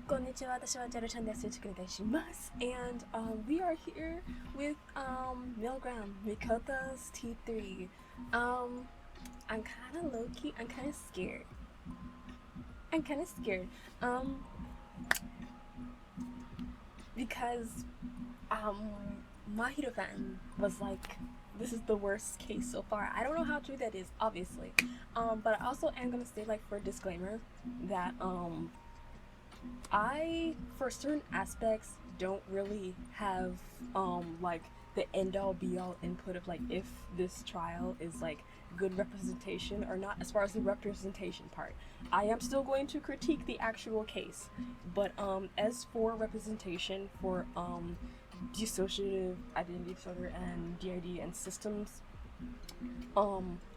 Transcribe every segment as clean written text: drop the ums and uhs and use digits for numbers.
Konnichiwa, 私は JeidoChannel.i です。よろしくお願いします。And we are here with Milgram, Mikoto's T3. I'm kind of low key. I'm kind of scared. Um, because Mahiro-fan was like, this is the worst case so far. I don't know how true that is, obviously. But I also am gonna say, like, for a disclaimer, that I, for certain aspects, don't really have like the end all be all input of like if this trial is like good representation or not as far as the representation part. I am still going to critique the actual case, but as for representation for dissociative identity disorder and DID and systems,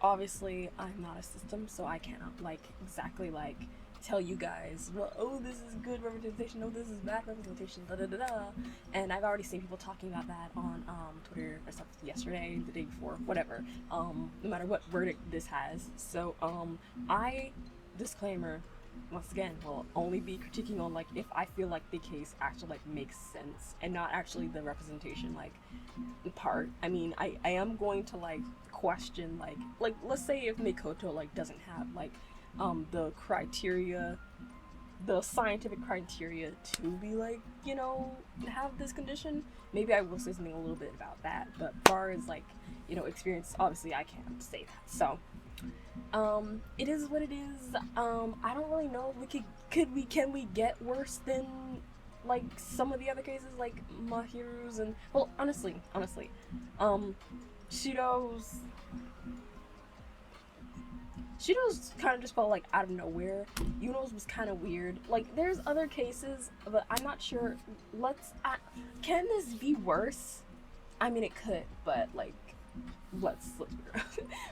obviously I'm not a system, so I cannot like exactly like tell you guys, well, oh, this is good representation, oh, this is bad representation, da da da da. And I've already seen people talking about that on Twitter or stuff yesterday, the day before, whatever. No matter what verdict this has. So I, disclaimer, once again, will only be critiquing on like if I feel like the case actually like makes sense and not actually the representation like part. I mean, I am going to like question like let's say if Mikoto like doesn't have like the criteria, the scientific criteria to be like, you know, have this condition, maybe I will say something a little bit about that. But as far as like, you know, experience, obviously I can't say that. So it is what it is. I don't really know if can we get worse than like some of the other cases like Mahiru's and, well, honestly, Shido's kind of just felt like out of nowhere. Yuno's was kind of weird. Like, there's other cases, but I'm not sure. Can this be worse? I mean, it could, but like, let's be real.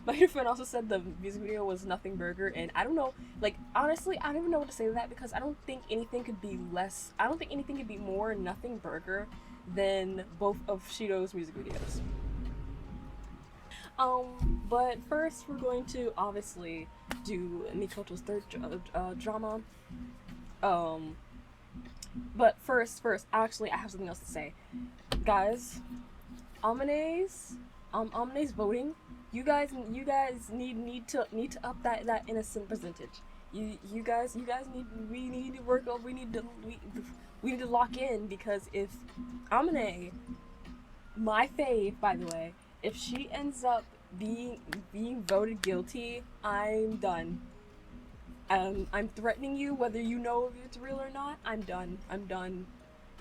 My friend also said the music video was nothing burger, and I don't know. Like, honestly, I don't even know what to say to that because I don't think anything could be less. I don't think anything could be more nothing burger than both of Shido's music videos. But first we're going to obviously do Mikoto's third drama. But first, actually, I have something else to say, guys. AMANE'S voting. You guys need to up that innocent percentage. You guys we need to work on we need to lock in, because if AMANE, my fave, by the way, if she ends up being voted guilty, I'm done. I'm threatening you, whether you know if it's real or not. I'm done.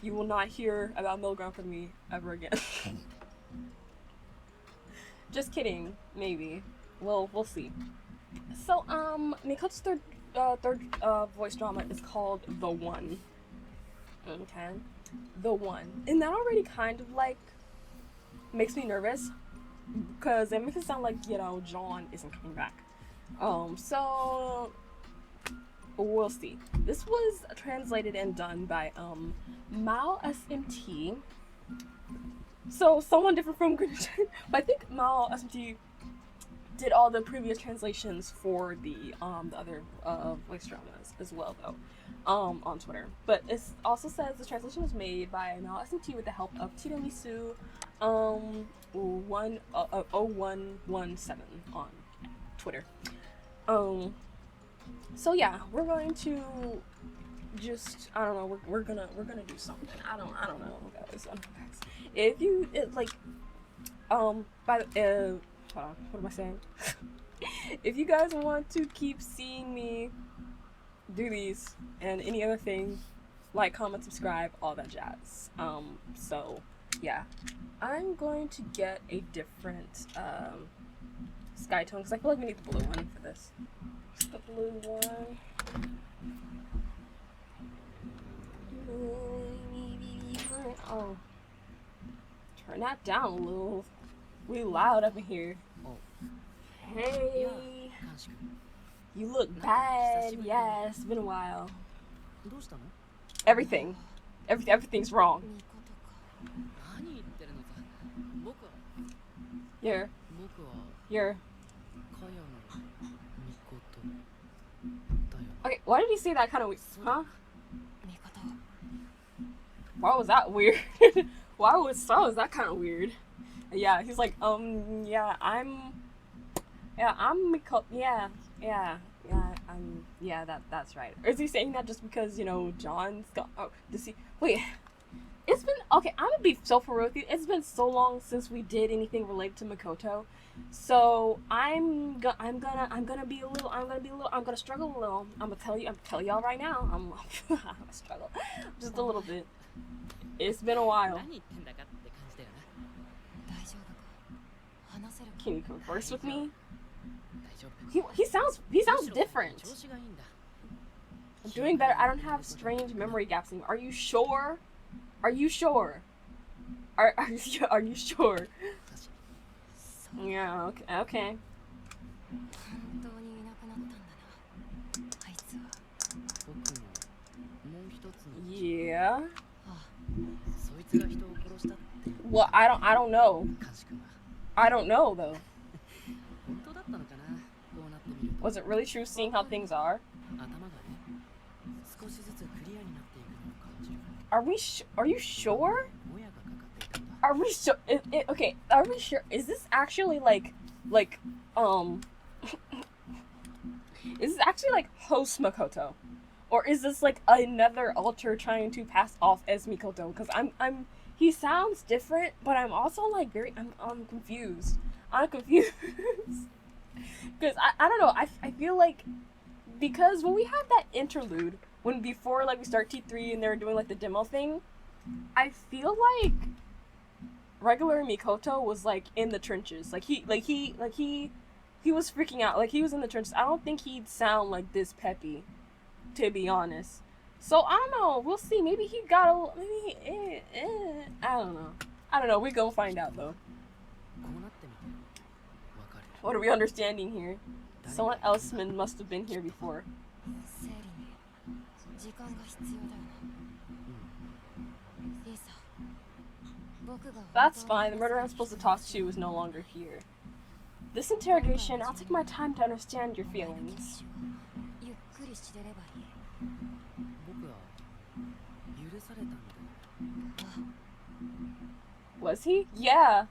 You will not hear about Milgram from me ever again. Just kidding. Maybe. We'll see. So Mikoto's third voice drama is called The One. Okay, The One, and that already kind of like makes me nervous, because it makes it sound like, you know, John isn't coming back. So we'll see. This was translated and done by Mao SMT. So someone different from Greenwich, but I think Mao SMT did all the previous translations for the other voice dramas as well, though, on Twitter. But it also says the translation was made by Mao SMT with the help of Tiramisu 0117 on Twitter. So yeah, we're going to just, I don't know, we're gonna do something. I don't know, guys. If you like hold on, what am I saying? If you guys want to keep seeing me do these and any other thing, like, comment, subscribe, all that jazz. So yeah, I'm going to get a different sky tone, because I feel like we need the blue one for this. The blue one. Oh, turn that down a little. We loud up in here. Hey, you look bad. Yeah, it's been a while. Everything's wrong. You're okay, why did he say that kind of weird? Huh? why was that weird? why was that kind of weird? Yeah, he's like, yeah, I'm Mikoto, that's right. Or is he saying that just because, you know, John's got, does he, wait, it's been, okay, I'm gonna be so for real with you, it's been so long since we did anything related to Mikoto, so I'm gonna struggle a little. I'm gonna tell y'all right now, I'm gonna struggle, just a little bit. It's been a while. Can you converse with me? He sounds different. I'm doing better. I don't have strange memory gaps anymore. Are you sure? Are you sure? Are you sure? Yeah, okay. Yeah. Well, I don't know. I don't know though. Was it really true seeing how things are? Are you sure? Are we sure? Okay, are we sure? Is this actually like is this actually like host Mikoto? Or is this like another alter trying to pass off as Mikoto? Because he sounds different, but I'm also like I'm confused. I'm confused. Because I don't know, I feel like, because when we have that interlude, before like we start T3 and they're doing like the demo thing, I feel like regular Mikoto was like in the trenches. He was freaking out. Like he was in the trenches. I don't think he'd sound like this peppy, to be honest. So I don't know. We'll see. Maybe he got a. Maybe I don't know. We're gonna find out though. What are we understanding here? Someone else must have been here before. That's fine. The murderer I'm supposed to talk to is no longer here. This interrogation, I'll take my time to understand your feelings. Was he? Yeah.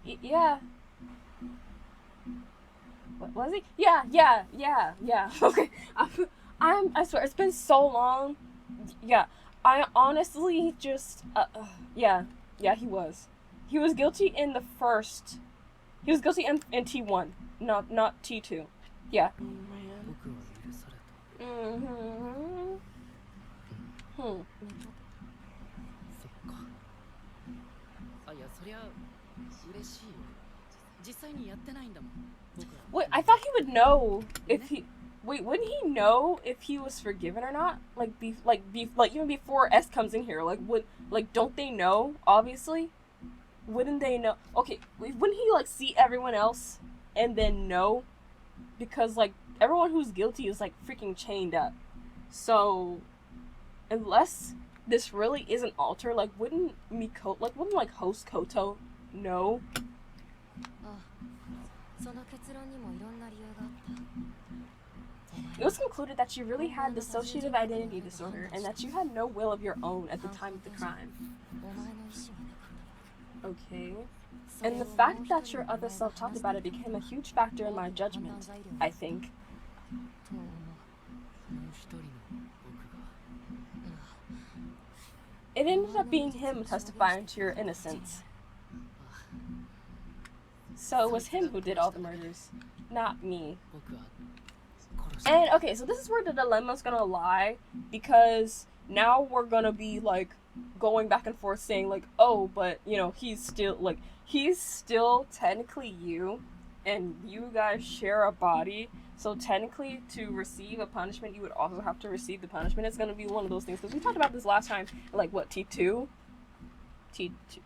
Yeah. What was he? Yeah. Okay. I swear, it's been so long. Yeah. I honestly just, yeah, he was. He was guilty in the first. He was guilty in T1, not T2. Yeah. Wait, I thought he would know if he. Wait, wouldn't he know if he was forgiven or not? Like even before S comes in here, don't they know? Obviously, wouldn't they know? Okay, wouldn't he like see everyone else and then know? Because like everyone who's guilty is like freaking chained up. So unless this really is an alter, like wouldn't host Koto know? It was concluded that you really had dissociative identity disorder and that you had no will of your own at the time of the crime. Okay. And the fact that your other self talked about it became a huge factor in my judgment, I think. It ended up being him testifying to your innocence. So it was him who did all the murders, not me. And okay, so this is where the dilemma's gonna lie, because now we're gonna be like going back and forth saying like, oh, but you know, he's still technically you, and you guys share a body, so technically to receive a punishment you would also have to receive the punishment. It's gonna be one of those things, because we talked about this last time, like what, T2?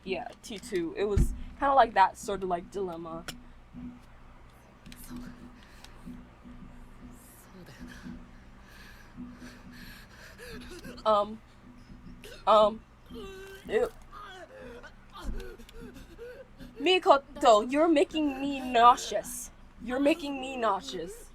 Yeah, T2. It was kind of like that sort of like dilemma. Ew. Mikoto, you're making me nauseous. You're making me nauseous.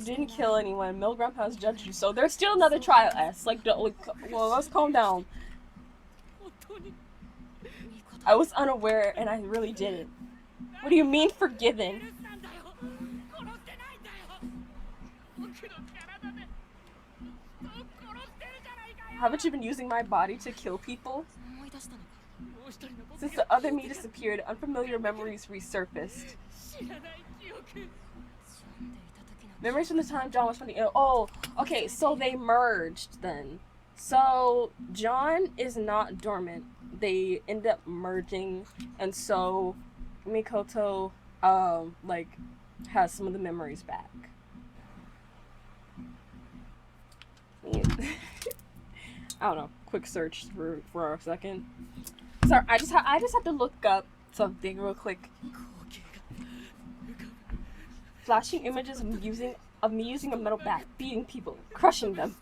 didn't kill anyone. Milgram has judged you, so there's still another trial, S. Like, well, let's calm down. I was unaware, and I really didn't. What do you mean forgiven? Haven't you been using my body to kill people? Since the other me disappeared, unfamiliar memories resurfaced. Memories from the time John was funny. Oh, okay, so they merged then. So John is not dormant. They end up merging, and so Mikoto, like, has some of the memories back. I don't know. Quick search for a second. Sorry, I just have to look up something real quick. Flashing images of me using a metal bat, beating people, crushing them.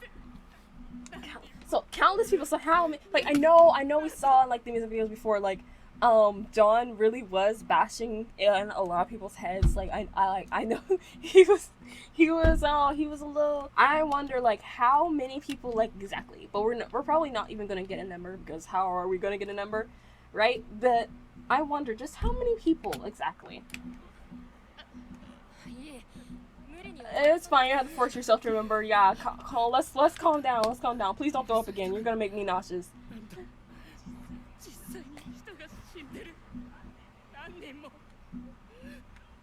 So countless people. So how many? Like I know we saw like the music videos before. Like, John really was bashing in a lot of people's heads. Like I know he was a little. I wonder like how many people like exactly. But we're probably not even gonna get a number because how are we gonna get a number, right? But I wonder just how many people exactly. It's fine. You have to force yourself to remember. Yeah, let's calm down. Let's calm down. Please don't throw up again. You're gonna make me nauseous.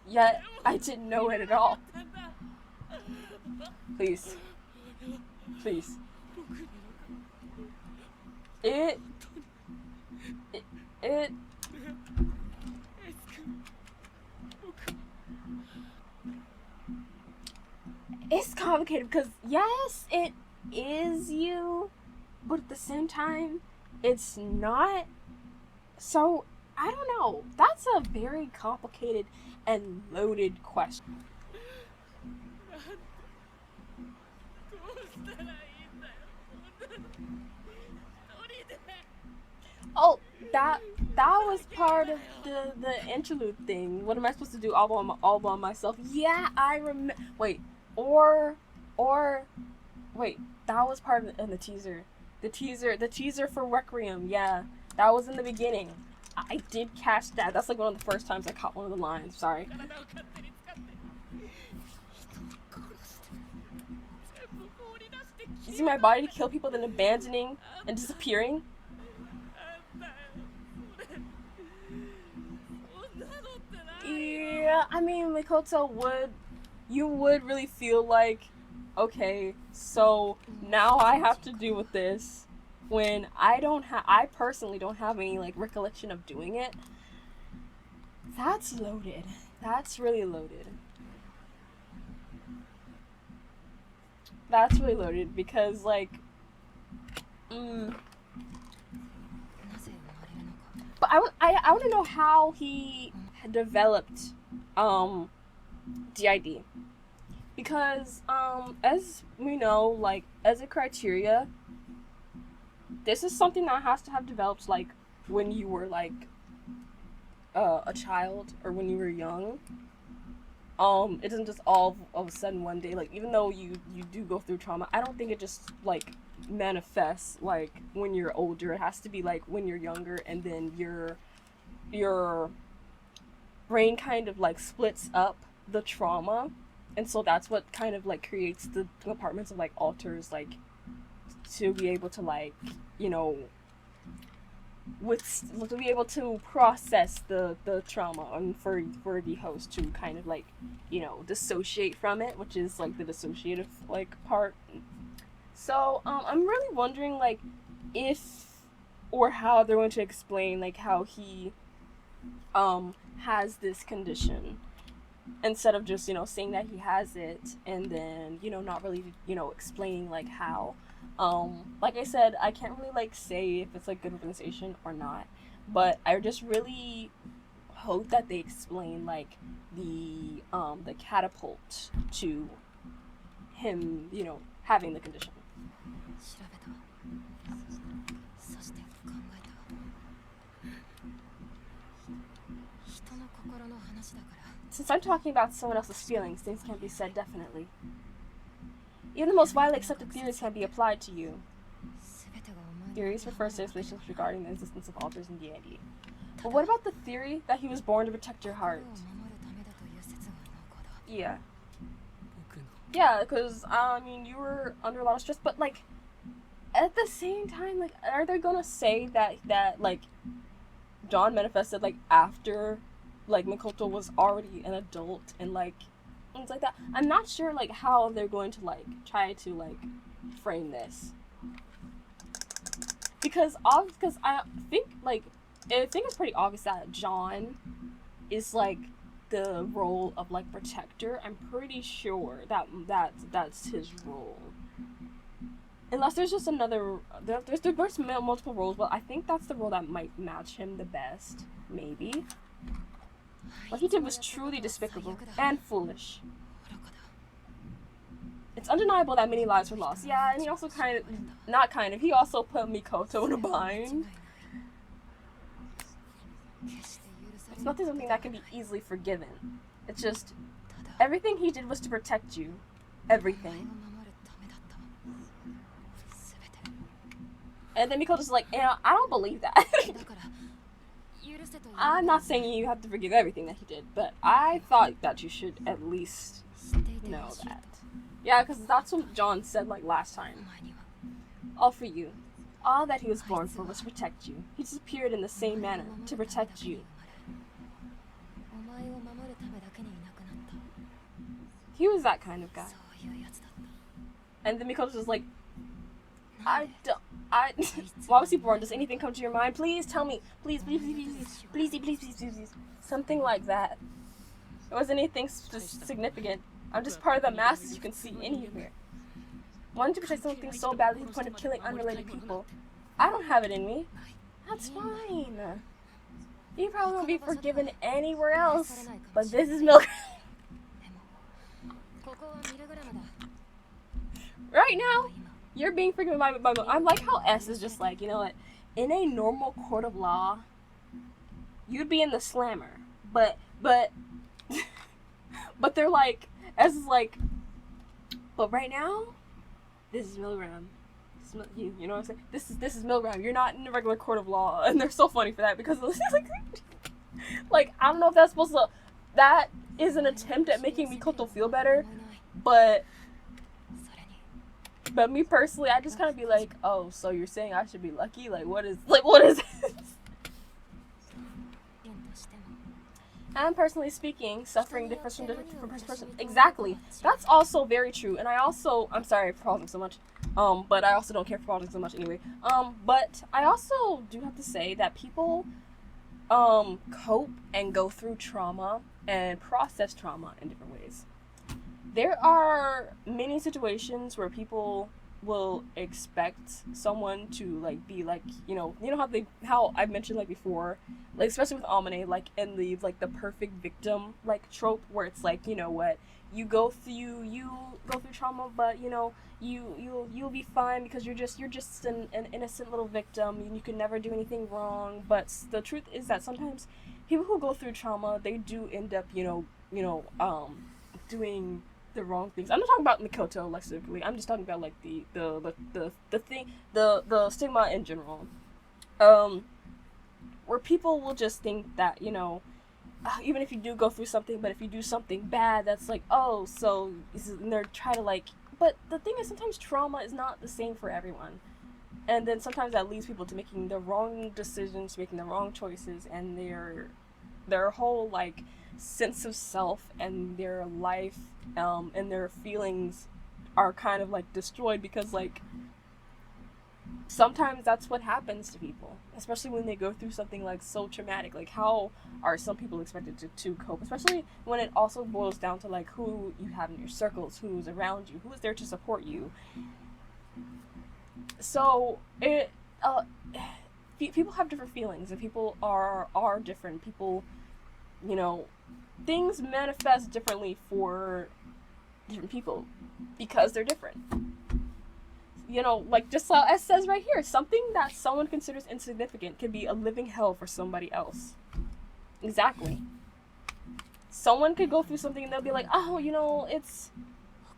Yet I didn't know it at all. Please. It. It's complicated because yes, it is you, but at the same time, it's not. So I don't know. That's a very complicated and loaded question. Oh, that was part of the interlude thing. What am I supposed to do all by myself? Yeah, I remember. Wait. Or wait, that was part of in the teaser. The teaser for Requiem, yeah. That was in the beginning. I did catch that. That's like one of the first times I caught one of the lines, sorry. Using my body to kill people, then abandoning and disappearing? Yeah, I mean, Mikoto you would really feel like, okay, so now I have to deal with this when I personally don't have any like recollection of doing it. That's loaded. That's really loaded. That's really loaded because like, but I want to know how he developed DID, because as we know, like as a criteria, this is something that has to have developed like when you were like a child or when you were young. It doesn't just all of a sudden one day, like even though you do go through trauma, I don't think it just like manifests like when you're older. It has to be like when you're younger, and then your brain kind of like splits up the trauma, and so that's what kind of like creates the compartments of like alters, like to be able to like, you know, to be able to process the trauma, and for the host to kind of like, you know, dissociate from it, which is like the dissociative like part. So I'm really wondering like if or how they're going to explain like how he has this condition, instead of just, you know, saying that he has it and then, you know, not really, you know, explaining like how. Like I said, I can't really like say if it's like good representation or not, but I just really hope that they explain like the catapult to him, you know, having the condition. Since I'm talking about someone else's feelings, things can't be said definitely. Even the most widely accepted theories can be applied to you. Theories refers to explanations regarding the existence of alters in D&D. But what about the theory that he was born to protect your heart? Yeah. Yeah, because, I mean, you were under a lot of stress, but, like, at the same time, like, are they gonna say that like, John manifested, like, after, like, Mikoto was already an adult and, like, things like that? I'm not sure, like, how they're going to, like, try to, like, frame this. Because I think it's pretty obvious that John is, like, the role of, like, protector. I'm pretty sure that's his role. Unless there's just another, there's multiple roles, but I think that's the role that might match him the best, maybe. What he did was truly despicable and foolish. It's undeniable that many lives were lost. Yeah, and he also he also put Mikoto in a bind. It's not something that can be easily forgiven. It's just, everything he did was to protect you. Everything. And then Mikoto's like, I don't believe that. I'm not saying you have to forgive everything that he did, but I thought that you should at least know that. Yeah, because that's what John said, like, last time. All for you. All that he was born for was to protect you. He disappeared in the same manner, to protect you. He was that kind of guy. And then Mikoto's just like, why was he born? Does anything come to your mind? Please tell me. Please. Something like that. It wasn't anything significant. I'm just part of the masses you can see anywhere. Wanting to protect something so badly to the point of killing unrelated people. I don't have it in me. That's fine. You probably won't be forgiven anywhere else. But this is Milgram. Right now, you're being forgiven by Milgram. I like how S is just like, you know what? In a normal court of law, you'd be in the slammer. But they're like, S is like, but right now, this is Milgram. You know what I'm saying? This is Milgram. You're not in a regular court of law, and they're so funny for that because like I don't know if that's supposed to. That is an attempt at making Mikoto feel better, but me personally, I just kind of be like, oh, so you're saying I should be lucky? What is this? And personally speaking, suffering differs from different person. Exactly. That's also very true. And I'm sorry for pausing so much. But I also don't care for pausing so much anyway. But I also do have to say that people, cope and go through trauma and process trauma in different ways. There are many situations where people will expect someone to be how I've mentioned before, especially with AMANE, in the the perfect victim trope where it's you know what, you go through trauma, but you'll be fine because you're just an innocent little victim and you can never do anything wrong. But the truth is that sometimes people who go through trauma, they do end up doing the wrong things. I'm not talking about Mikoto specifically. I'm just talking about the stigma in general. Where people will just think that even if you do go through something, but if you do something bad, that's and they're trying to But the thing is, sometimes trauma is not the same for everyone, and then sometimes that leads people to making the wrong decisions, making the wrong choices, and their whole sense of self and their life and their feelings are kind of destroyed because sometimes that's what happens to people, especially when they go through something so traumatic. How are some people expected to cope, especially when it also boils down to who you have in your circles, who's around you, who is there to support you. So people have different feelings, and people are different. People, things manifest differently for different people because they're different. Just how S says right here, something that someone considers insignificant can be a living hell for somebody else. Exactly. Someone could go through something and they'll be like, oh,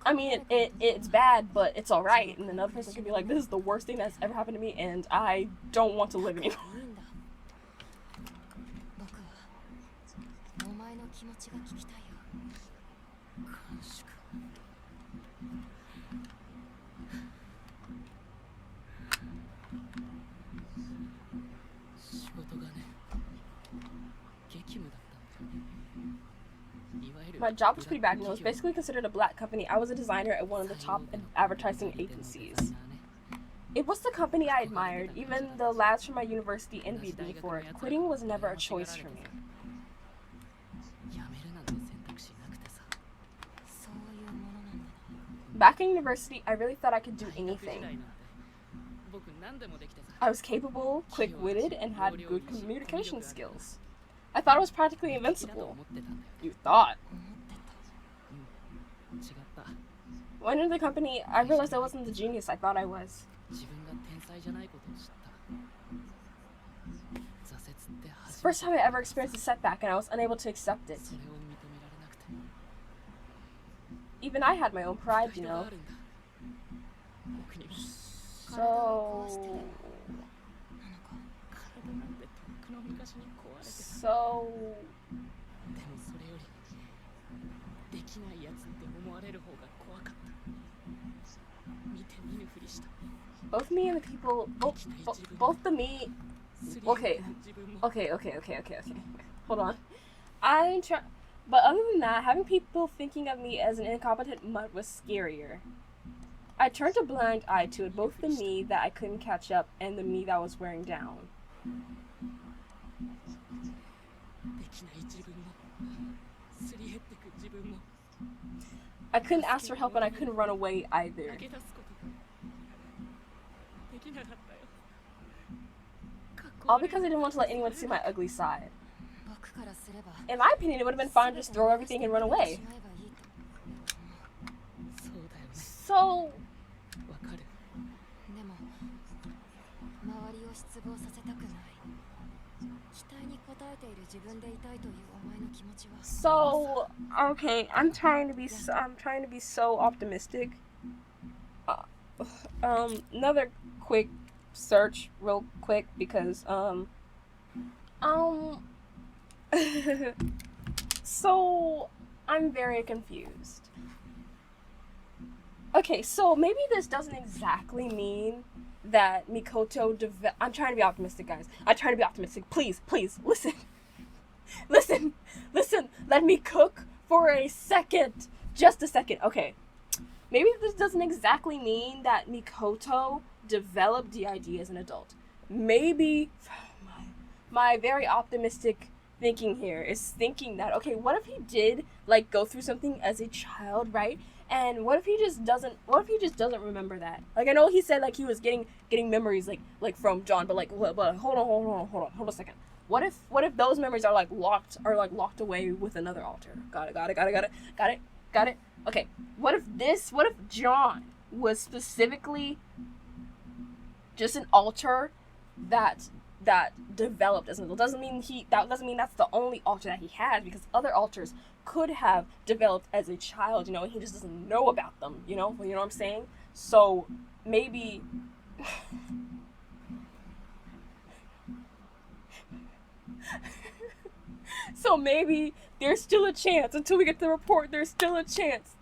I mean, it's bad, but it's alright. And another person could be like, this is the worst thing that's ever happened to me, and I don't want to live anymore. My job was pretty bad, and it was basically considered a black company. I was a designer at one of the top advertising agencies. It was the company I admired. Even the lads from my university envied me for it. Quitting was never a choice for me. Back in university, I really thought I could do anything. I was capable, quick-witted, and had good communication skills. I thought I was practically invincible. You thought. When in the company, I realized I wasn't the genius I thought I was. It's the first time I ever experienced a setback, and I was unable to accept it. Even I had my own pride, you know. Both me and the people, both the me, okay. Hold on. But other than that, having people thinking of me as an incompetent mutt was scarier. I turned a blind eye to it, both the me that I couldn't catch up and the me that was wearing down. I couldn't ask for help and I couldn't run away either. All because I didn't want to let anyone see my ugly side. In my opinion, it would have been fine to just throw everything and run away. So... okay, I'm trying to be so optimistic. Another quick search real quick because so I'm very confused. Okay, so maybe this doesn't exactly mean that Mikoto I'm trying to be optimistic, guys. I'm trying to be optimistic. Please, listen. Listen. Let me cook for a second. Just a second. Okay. Maybe this doesn't exactly mean that Mikoto developed the idea as an adult. Maybe my very optimistic thinking here is thinking that, okay, what if he did like go through something as a child, right? And what if he just doesn't remember that? Like, I know he said like he was getting memories like from John, but hold on a second. What if those memories are locked away with another alter? Got it. Okay. What if John was specifically just an alter that developed as an adult? Doesn't mean that's the only alter that he has, because other alters could have developed as a child, you know, and he just doesn't know about them, you know what I'm saying? So maybe there's still a chance. Until we get the report, there's still a chance.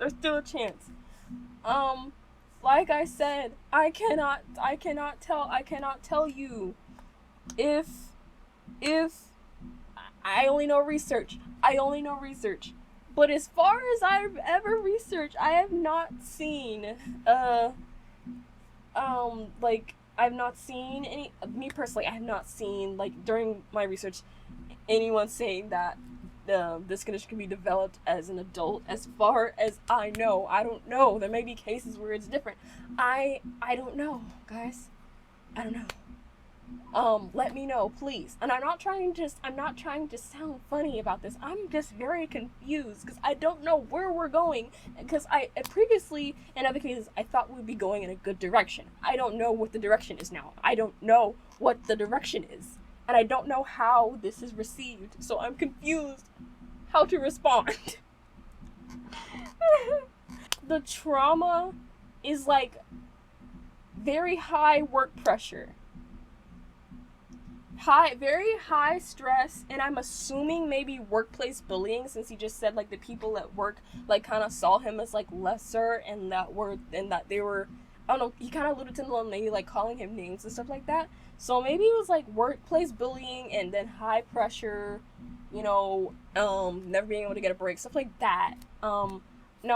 Like I said, I cannot tell you if I only know research. But as far as I've ever researched, I have not seen me personally, I have not seen, like, during my research, anyone saying that this condition can be developed as an adult. As far as I know, I don't know. There may be cases where it's different. I don't know, guys. I don't know. Let me know, please. And I'm not trying to sound funny about this. I'm just very confused because I don't know where we're going. Because I previously, in other cases, I thought we'd be going in a good direction. I don't know what the direction is now. I don't know what the direction is. And I don't know how this is received. So I'm confused how to respond. the trauma is like very high work pressure. Very high stress, and I'm assuming maybe workplace bullying, since he just said like the people at work like kind of saw him as like lesser, and that they were, I don't know, he kind of alluded to them maybe like calling him names and stuff like that. So maybe it was like workplace bullying and then high pressure, you know, never being able to get a break, stuff like that. Now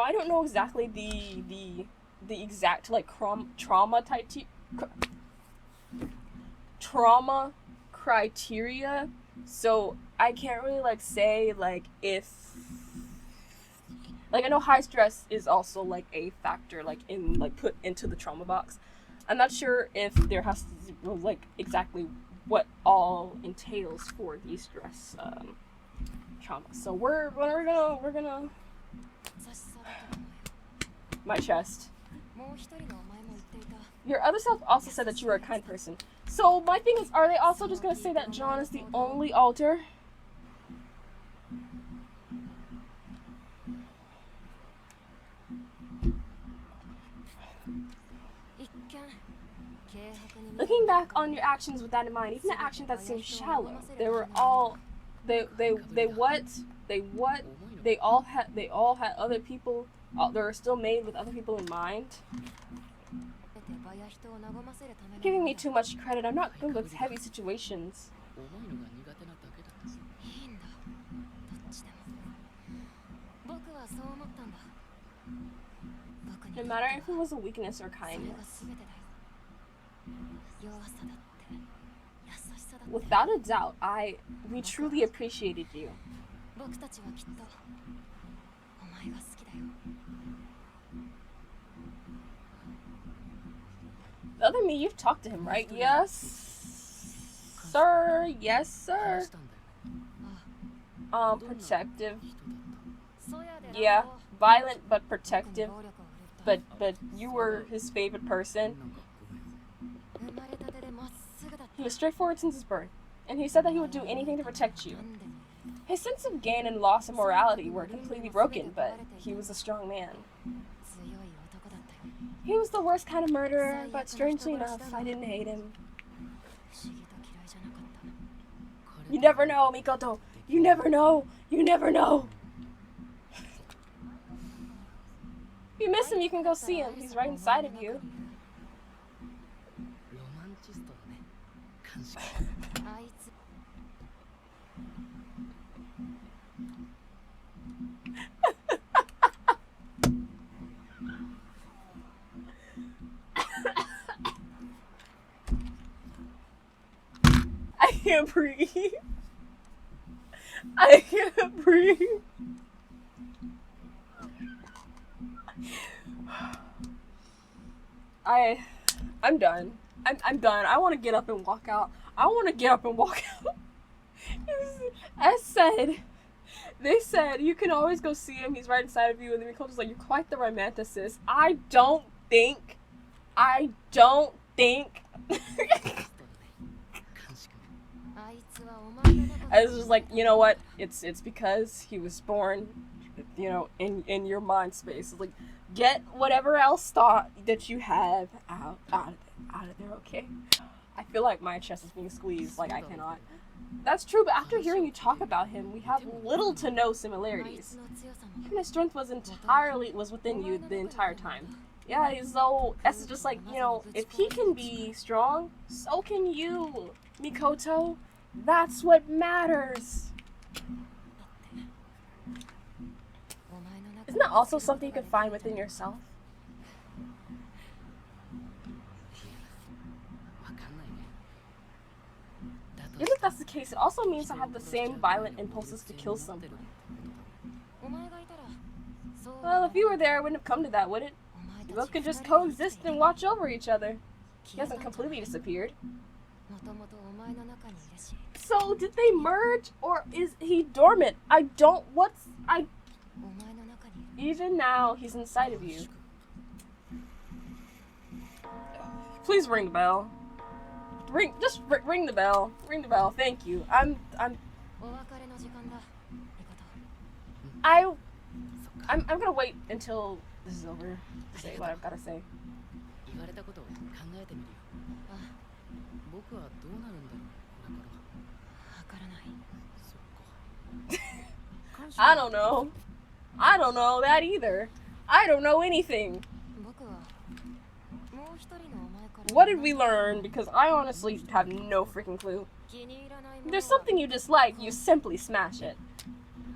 I don't know exactly the exact like trauma criteria, so I can't really like say like if, like I know high stress is also like a factor like in like put into the trauma box. I'm not sure if there has to like exactly what all entails for the stress trauma. So we're gonna my chest. Your other self also said that you were a kind person. So my thing is, are they also just gonna say that John is the only alter? Looking back on your actions with that in mind, even the actions that seemed shallow, they were all they all had other people. They were still made with other people in mind. Giving me too much credit. I'm not good with heavy situations. No matter if it was a weakness or kindness. Without a doubt, we truly appreciated you. The other me, you've talked to him, right? Yes, sir. Yes, sir. Protective. Yeah, violent but protective. But you were his favorite person. He was straightforward since his birth, and he said that he would do anything to protect you. His sense of gain and loss of morality were completely broken, but he was a strong man. He was the worst kind of murderer, but strangely enough, I didn't hate him. You never know, Mikoto. You never know. You never know. If you miss him, you can go see him. He's right inside of you. I can't breathe. I can't breathe. I'm done. I'm done. I want to get up and walk out. They said you can always go see him. He's right inside of you. And then Mikoto's like, you're quite the romanticist. I don't think. I was just like, you know what? It's because he was born, you know, in your mind space. It's like, get whatever else thought that you have out of there, okay? I feel like my chest is being squeezed, like I cannot. That's true, but after hearing you talk about him, we have little to no similarities. Even his strength was within you the entire time. Yeah, so that's just like, you know, if he can be strong, so can you, Mikoto. That's what matters. Isn't that also something you can find within yourself? Even if that's the case, it also means I have the same violent impulses to kill someone. Well, if you were there, it wouldn't have come to that, would it? You both could just coexist and watch over each other. He hasn't completely disappeared. So, did they merge, or is he dormant? Even now, he's inside of you. Please ring the bell. Just ring the bell. Ring the bell, thank you. I'm gonna wait until This is over. Say what I've gotta say. I don't know. I don't know that either. I don't know anything. What did we learn? Because I honestly have no freaking clue. There's something you dislike, you simply smash it.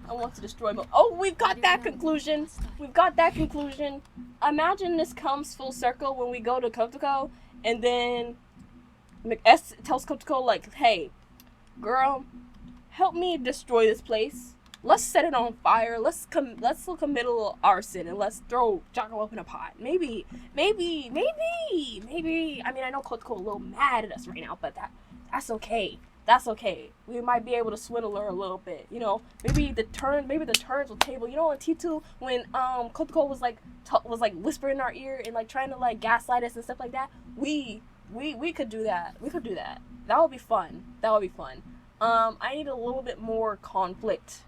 I want to destroy Mo. Oh, we've got that conclusion. We've got that conclusion. Imagine this comes full circle when we go to Kotoko, and then S tells Kotoko, like, hey, girl, help me destroy this place. Let's set it on fire. Let's commit a little arson, and let's throw Jackalope in a pot. Maybe. I mean, I know Kotoko's a little mad at us right now, but that's okay. That's okay. We might be able to swindle her a little bit. You know, maybe the turns will table. You know, in T2 when Kotoko was like whispering in our ear and like trying to like gaslight us and stuff like that. We could do that. We could do that. That would be fun. I need a little bit more conflict.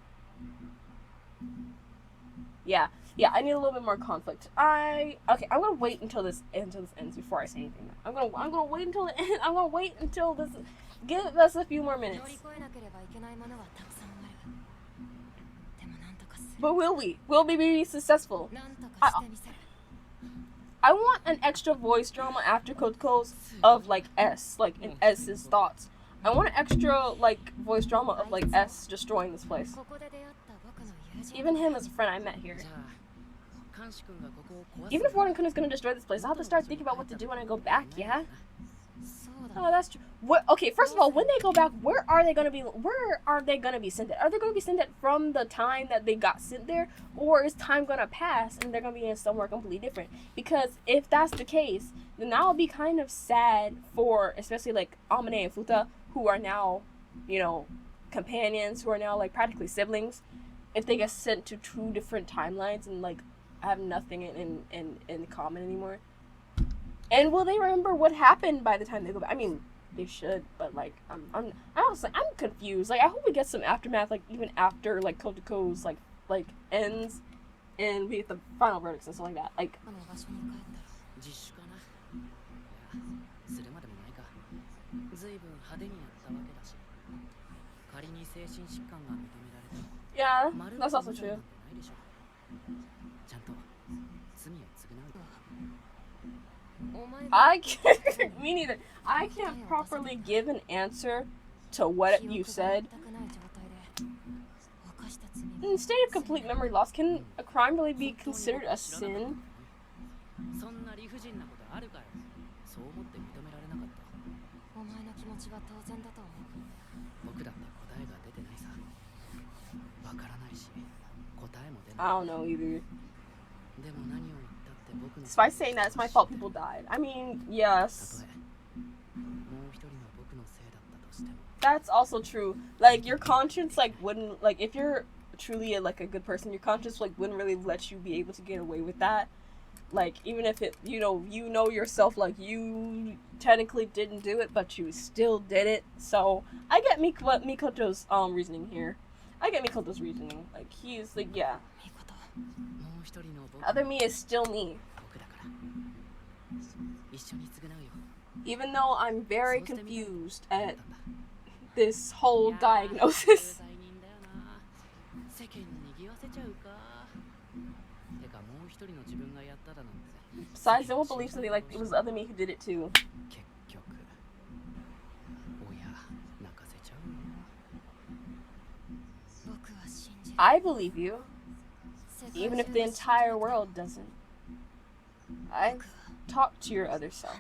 Yeah, I need a little bit more conflict. I'm gonna wait until this ends before I say anything. I'm gonna wait until the end. I'm gonna wait until this. Give us a few more minutes. But will we? Will we be successful? I want an extra voice drama after Kotoko's of like S, like in S's thoughts. I want an extra like voice drama of like S destroying this place. Even him as a friend I met here. Even if Warden-kun is gonna destroy this place, I'll have to start thinking about what to do when I go back, yeah? Oh, that's true. Okay, first of all, when they go back, where are they gonna be sent at? Are they gonna be sent at from the time that they got sent there? Or is time gonna pass and they're gonna be in somewhere completely different? Because if that's the case, then that would be kind of sad for, especially like Amane and Futa, who are now, you know, companions, who are now like practically siblings, if they get sent to two different timelines and like have nothing in common anymore. And will they remember what happened by the time they go back? I mean, they should, but like I'm confused. Like I hope we get some aftermath, like even after like Kotoko's like ends and we get the final verdicts and stuff like that. Like yeah, that's also true. I can't, me neither. I can't properly give an answer to what you said. In the state of complete memory loss, can a crime really be considered a sin? I don't know either. By saying that it's my fault people died. I mean, yes. That's also true. Like your conscience wouldn't, like, if you're truly a good person, your conscience wouldn't really let you be able to get away with that. Like even if it, you know yourself, like you technically didn't do it, but you still did it. So I get Mikoto's reasoning here. I get Mikoto's reasoning. Like he's like, yeah. Other me is still me. Even though I'm very confused at this whole diagnosis. Besides, they won't believe something like it was the other me who did it too. I believe you, even if the entire world doesn't. I've talked to your other self.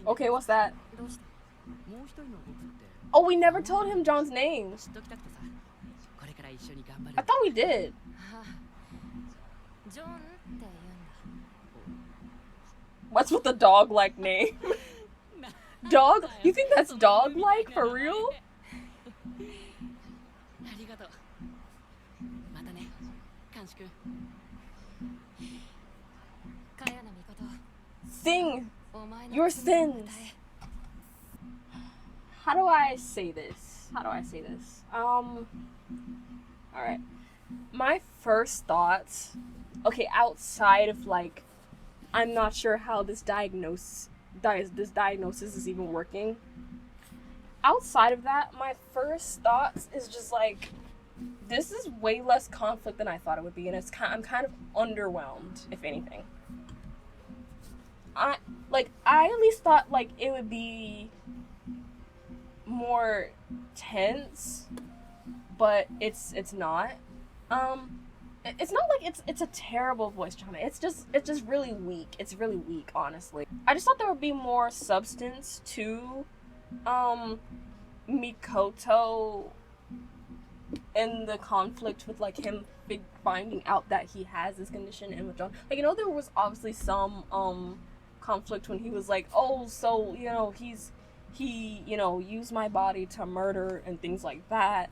Okay, what's that? Oh, we never told him John's name. I thought we did. What's with the dog-like name? Dog? You think that's dog-like for real? Sing your sins. how do I say this? Alright. My first thoughts, okay, outside of like, I'm not sure how this diagnosis is even working. Outside of that, my first thoughts is just like, this is way less conflict than I thought it would be, and I'm kind of underwhelmed, if anything. I at least thought like it would be more tense, but it's not. It's not like it's a terrible voice drama. It's just really weak. It's really weak, honestly. I just thought there would be more substance to Mikoto and the conflict with like him finding out that he has this condition, and with John, like, you know, there was obviously some conflict when he was like, oh, so, you know, he you know, used my body to murder and things like that.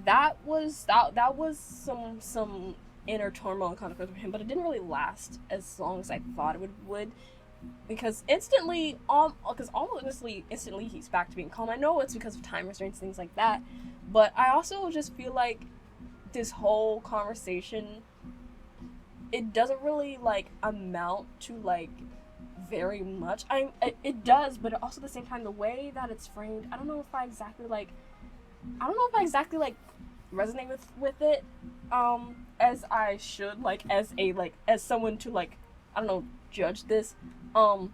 That was some inner turmoil and conflict with him, but it didn't really last as long as I thought it would. Because instantly he's back to being calm. I know it's because of time restraints, things like that, but I also just feel like this whole conversation, it doesn't really like amount to like very much. It does, but also at the same time, the way that it's framed, I don't know if I exactly resonate with it as I should, like as someone to like, I don't know, judge this. But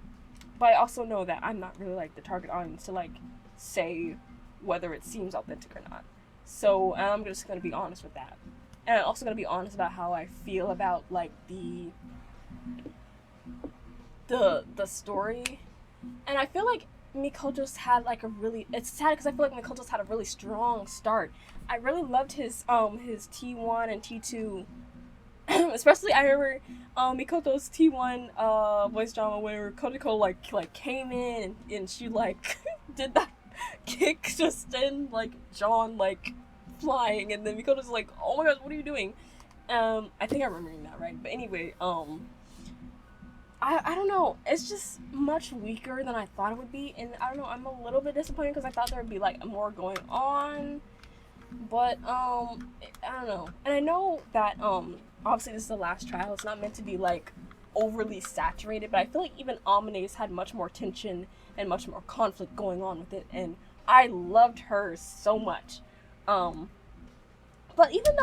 I also know that I'm not really like the target audience to like say whether it seems authentic or not. So I'm just gonna be honest with that, and I'm also gonna be honest about how I feel about like the story. And I feel like Mikoto's had like it's sad because I feel like Mikoto's had a really strong start. I really loved his T1 and T2. Especially, I remember Mikoto's T1 voice drama where Kotoko like came in and she like did that kick just in like John like flying, and then Mikoto's like, oh my gosh, what are you doing? I think I'm remembering that right. But anyway, I don't know, it's just much weaker than I thought it would be, and I don't know, I'm a little bit disappointed because I thought there would be like more going on, but I don't know. And I know that obviously this is the last trial, it's not meant to be like overly saturated, but I feel like even AMANE'S had much more tension and much more conflict going on with it, and I loved her so much. But I even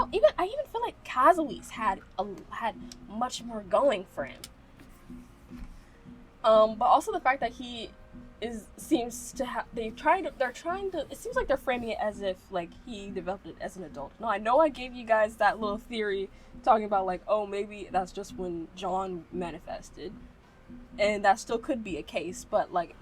feel like KAZUI's had much more going for him. But also the fact that he seems to have, it seems like they're framing it as if like he developed it as an adult. Now I know I gave you guys that little theory talking about like, oh, maybe that's just when John manifested, and that still could be a case, but like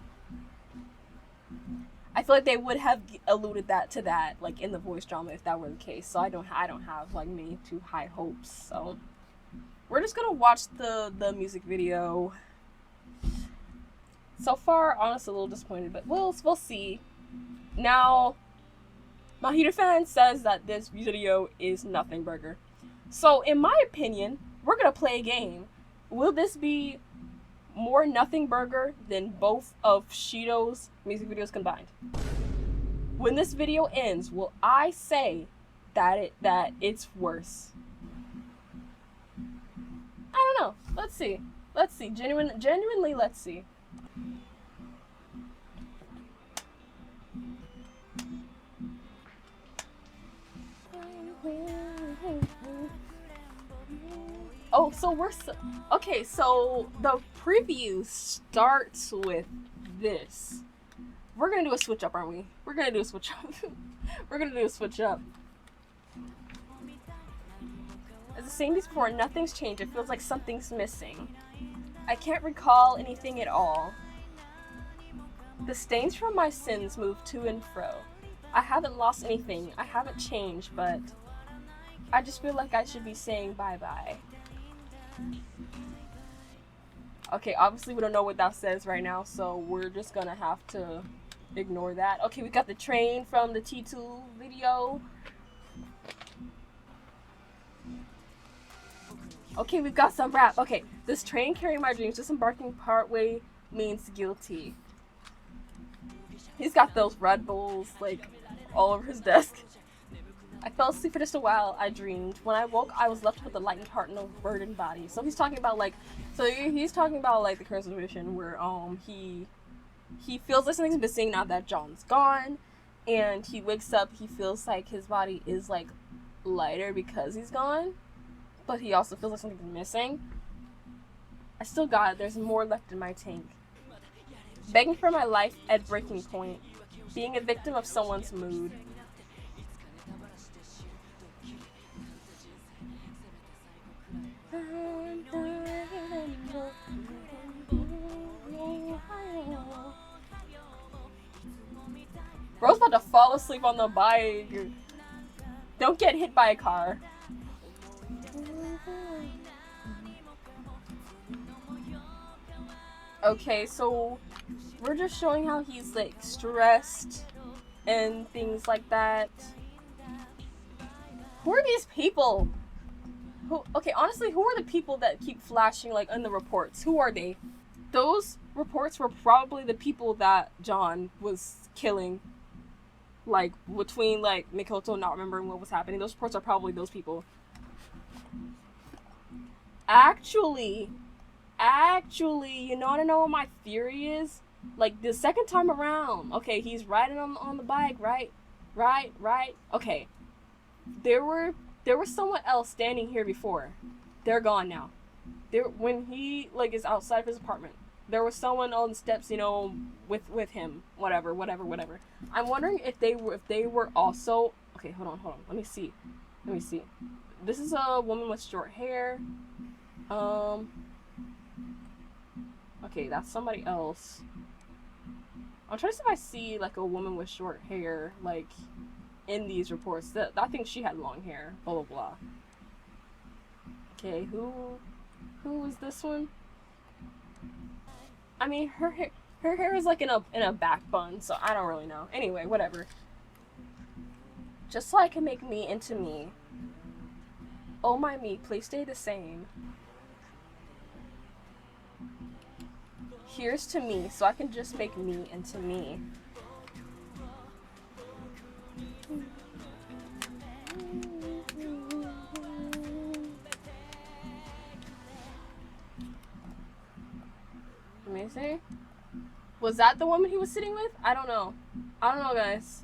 I feel like they would have alluded to that like in the voice drama if that were the case. So I don't have like many too high hopes. So we're just gonna watch the music video. So far, honestly, a little disappointed, but we'll see. Now, Mahito fan says that this video is nothing burger. So, in my opinion, we're gonna play a game. Will this be more nothing burger than both of Shido's music videos combined? When this video ends, will I say that it's worse? I don't know. Let's see. Genuinely, let's see. Oh, okay, so the preview starts with this. We're gonna do a switch up, aren't we? We're gonna do a switch up. As the same as before, nothing's changed. It feels like something's missing. I can't recall anything at all. The stains from my sins move to and fro. I haven't lost anything. I haven't changed, but I just feel like I should be saying bye-bye. Okay, obviously we don't know what that says right now, so we're just gonna have to ignore that. Okay, we got the train from the T2 video. Okay, we've got some rap. Okay, this train carrying my dreams, disembarking partway means guilty. He's got those Red Bulls, like, all over his desk. I fell asleep for just a while. I dreamed. When I woke, I was left with a lightened heart and a burdened body. So he's talking about, like, he's talking about, like, the current situation where, he feels like something's missing now that John's gone. And he wakes up, he feels like his body is, like, lighter because he's gone. But he also feels like something's missing. I still got it. There's more left in my tank. Begging for my life at breaking point. Being a victim of someone's mood. Bro's about to fall asleep on the bike. Don't get hit by a car. Okay, so we're just showing how he's like stressed and things like that. Who are these people? Okay, honestly, who are the people that keep flashing like in the reports? Who are they? Those reports were probably the people that John was killing. Like, between, like, Mikoto not remembering what was happening. Those reports are probably those people. Actually, you know what my theory is? Like, the second time around, okay, he's riding on the bike, right? Right. Okay. There was someone else standing here before. They're gone now. When he, like, is outside of his apartment. There was someone on the steps, you know, with him. Whatever. I'm wondering if they were also... Okay, hold on. Let me see. This is a woman with short hair. Okay, that's somebody else. I'm trying to see if I see, like, a woman with short hair, like, in these reports. I think she had long hair. Blah, blah, blah. Okay, who is this one? I mean, her hair is like in a back bun, so I don't really know. Anyway, whatever. Just so I can make me into me. Oh my me, please stay the same. Here's to me, so I can just make me into me. Amazing. Was that the woman he was sitting with? I don't know, guys.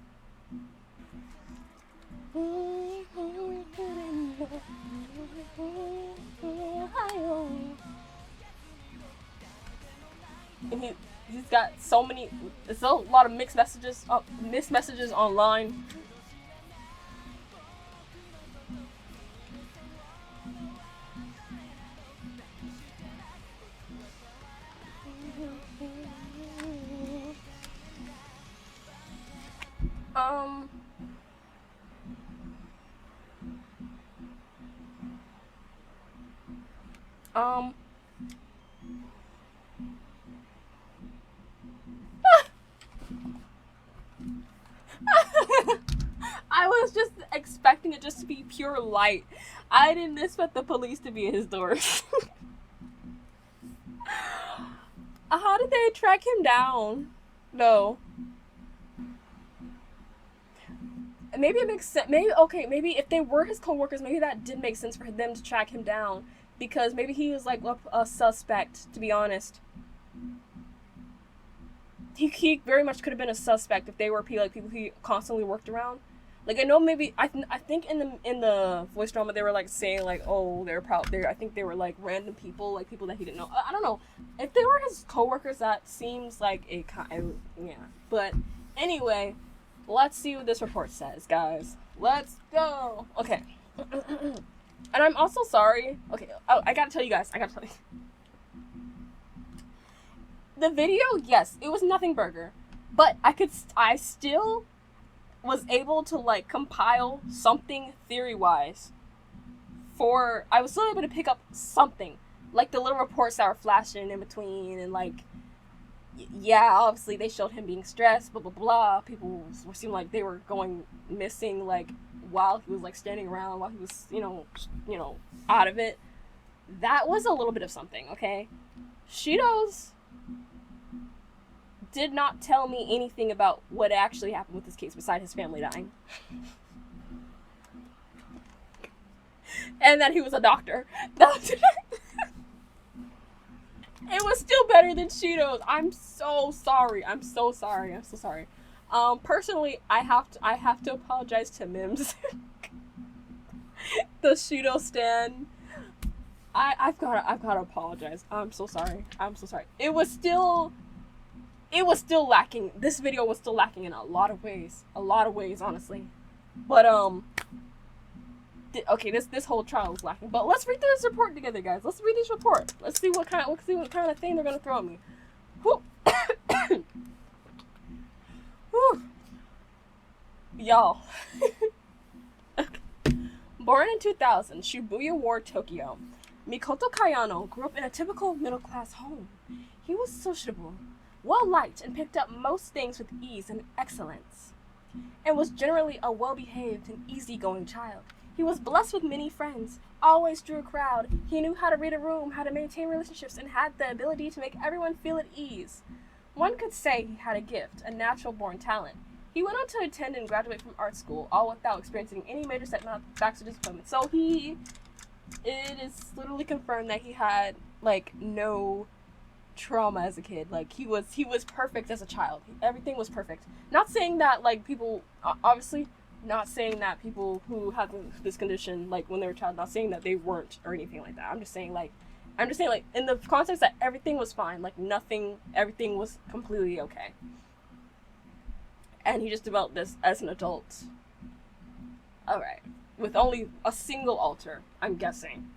And he's got so many. There's a lot of mixed messages online. I was just expecting it just to be pure light. I didn't expect the police to be at his door. How did they track him down? No. Maybe it makes sense. Maybe if they were his co-workers, maybe that did make sense for them to track him down. Because maybe he was like a suspect, to be honest. He very much could have been a suspect if they were people he constantly worked around. Like, I know maybe I think in the voice drama they were like saying like, oh, I think they were like random people, like people that he didn't know. I don't know if they were his coworkers. That seems like yeah. But anyway, let's see what this report says, guys. Let's go. Okay. And I'm also sorry. Okay. Oh, I gotta tell you guys. The video, yes, it was nothing burger, but I still was able to like compile something theory-wise. I was still able to pick up something, like the little reports that were flashing in between, and like, yeah, obviously they showed him being stressed, blah blah blah. People seemed like they were going missing, like while he was like standing around, while he was you know out of it. That was a little bit of something, okay. Shido's did not tell me anything about what actually happened with this case besides his family dying. And that he was a doctor. It was still better than Cheetos. I'm so sorry. Personally, I have to apologize to Mims. The Cheeto stan. I've gotta apologize. I'm so sorry. It was still lacking. This video was still lacking in a lot of ways, honestly. But okay, this whole trial was lacking. But let's read this report together, guys. Let's read this report. Let's see what kind of thing they're gonna throw at me. Whew. Whew. Y'all. Born in 2000, Shibuya Ward, Tokyo, Mikoto Kayano grew up in a typical middle-class home. He was sociable, well-liked, and picked up most things with ease and excellence, and was generally a well-behaved and easygoing child. He was blessed with many friends, always drew a crowd. He knew how to read a room, how to maintain relationships, and had the ability to make everyone feel at ease. One could say he had a gift, a natural-born talent. He went on to attend and graduate from art school, all without experiencing any major setbacks or disappointment. So it is literally confirmed that he had, like, no trauma as a kid. Like, he was perfect as a child. Everything was perfect. Not saying that, like, people, obviously, not saying that people who have this condition, like, when they were a child, not saying that they weren't or anything like that. I'm just saying, like, in the context that everything was fine, like, everything was completely okay. And he just developed this as an adult. Alright. With only a single alter, I'm guessing.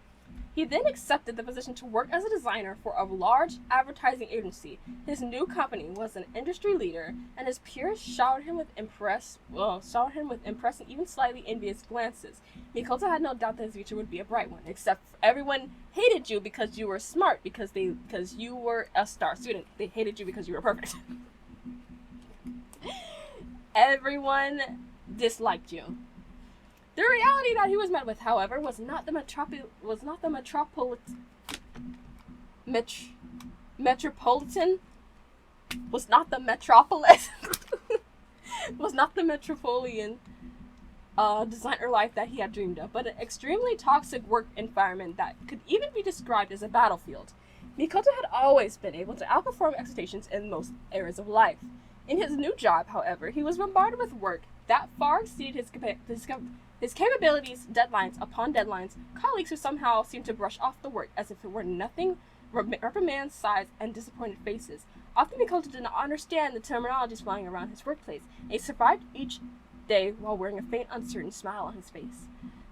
He then accepted the position to work as a designer for a large advertising agency. His new company was an industry leader, and his peers showered him with impressed and even slightly envious glances. Mikoto had no doubt that his future would be a bright one, except everyone hated you because you were smart, because you were a star student. They hated you because you were perfect. Everyone disliked you. The reality that he was met with, however, was not the metropolis. Was not the metropolitan designer life that he had dreamed of, but an extremely toxic work environment that could even be described as a battlefield. Mikoto had always been able to outperform expectations in most areas of life. In his new job, however, he was bombarded with work that far exceeded his capabilities, deadlines upon deadlines, colleagues who somehow seemed to brush off the work as if it were nothing, reprimands, sighs, and disappointed faces. Often Mikoto did not understand the terminologies flying around his workplace, and he survived each day while wearing a faint, uncertain smile on his face.